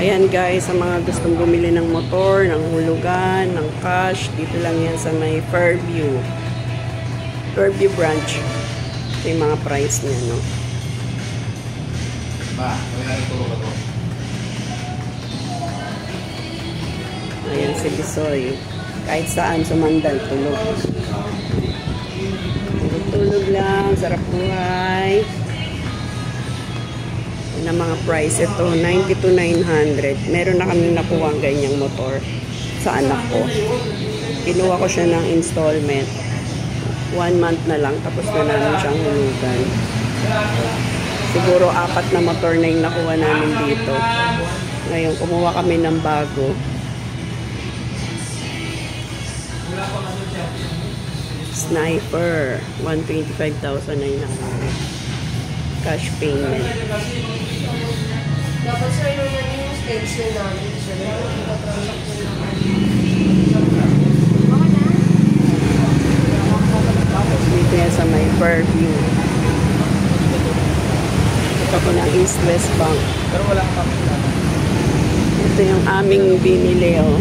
Ayan guys, sa mga gustong bumili ng motor, ng hulugan, ng cash, dito lang yan sa may Fairview. Fairview branch. Ito yung mga price niya, no? Ayan si Bisoy. Kahit saan sumandal, tulog. Tulog lang, sarap buhay. Na mga price ito, 90 to 900. Meron na kami nakuha ang ganyang motor sa anak ko. Kinuha ko siya ng installment. 1 month na lang, tapos na namin siyang hulugan. Siguro 4 na motor na yung nakuha namin dito. Ngayon, kumuha kami ng bago. Sniper, 125,000 na yung nakuha. Cash payment. Dapat sir, naman yung station namin. Sir, tapos dito yan sa may Fairview. Ito po ng East West Bank. Pero wala kang pakita. Ito yung aming binili, oh.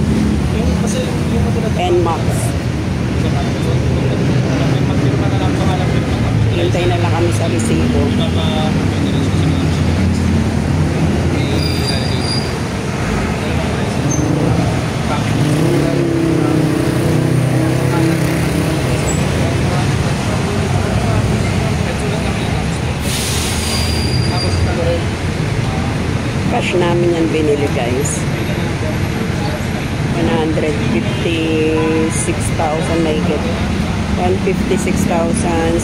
NMAX. Hintay na lang kami sa resibo. Cash namin yan binili guys. 156,000 may get. 156,795.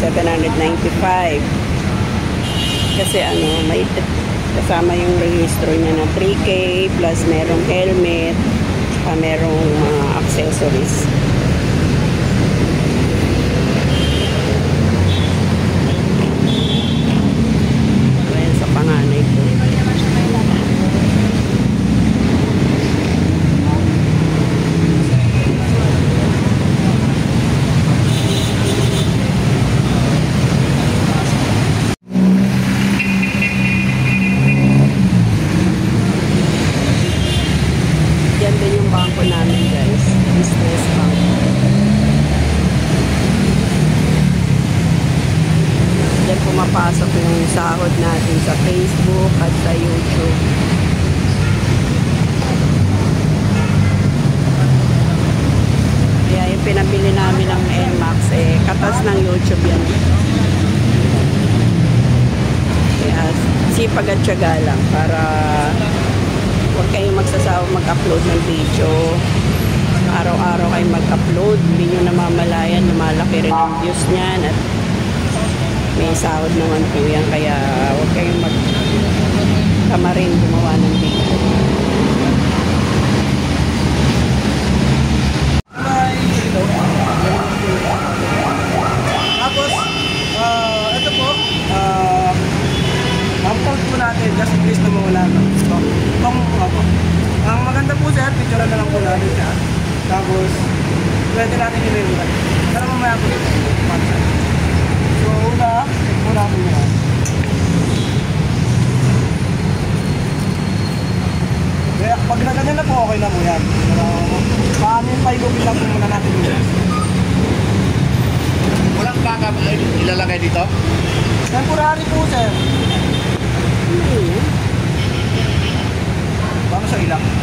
Kasi ano, may kasama yung registro niya na 3K plus merong helmet, merong accessories. Ayan sa panganay ko. Pumapasok yung sahod natin sa Facebook at sa YouTube. Kaya yung pinabili namin ng NMAX, katas ng YouTube yan. Kaya sipag at tiyaga lang para huwag kayong magsasawang mag-upload ng video. Araw-araw kayong mag-upload, hindi nyo namamalayan, lumalaki rin ang views niyan at may sahod naman po yan, kaya huwag kayong magkamarin gumawa ng video. Tapos, ito po, ang post po natin, just in case na mawala na. Ang maganda po sir, picture na lang po natin siya. Tapos, pwede natin i-review. Pero mamaya po ito. So, una natin yan. Kaya, pag naganyan na po, okay na po yan. Pero, paano yung paigupin lang po muna natin yun. Walang backup ilalagay dito? Temporary po, sir. Paano sa ilang?